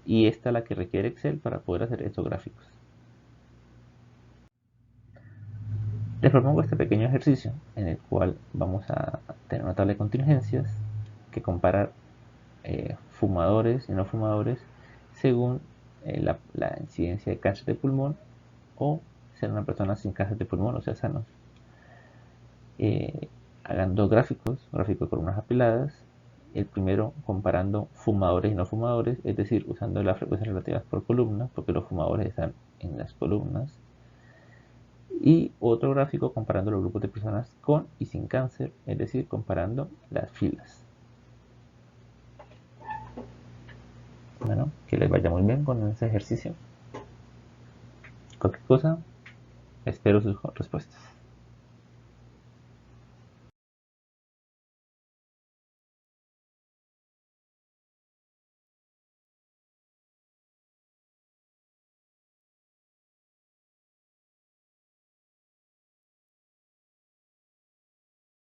y esta es la que requiere Excel para poder hacer estos gráficos. Les propongo este pequeño ejercicio en el cual vamos a tener una tabla de contingencias que compara fumadores y no fumadores según la incidencia de cáncer de pulmón o ser una persona sin cáncer de pulmón, o sea, sanos. Hagan dos gráficos, gráfico de columnas apiladas. El primero comparando fumadores y no fumadores, es decir, usando las frecuencias relativas por columna, porque los fumadores están en las columnas. Y otro gráfico comparando los grupos de personas con y sin cáncer, es decir, comparando las filas. Bueno, que les vaya muy bien con ese ejercicio. Cualquier cosa, espero sus respuestas.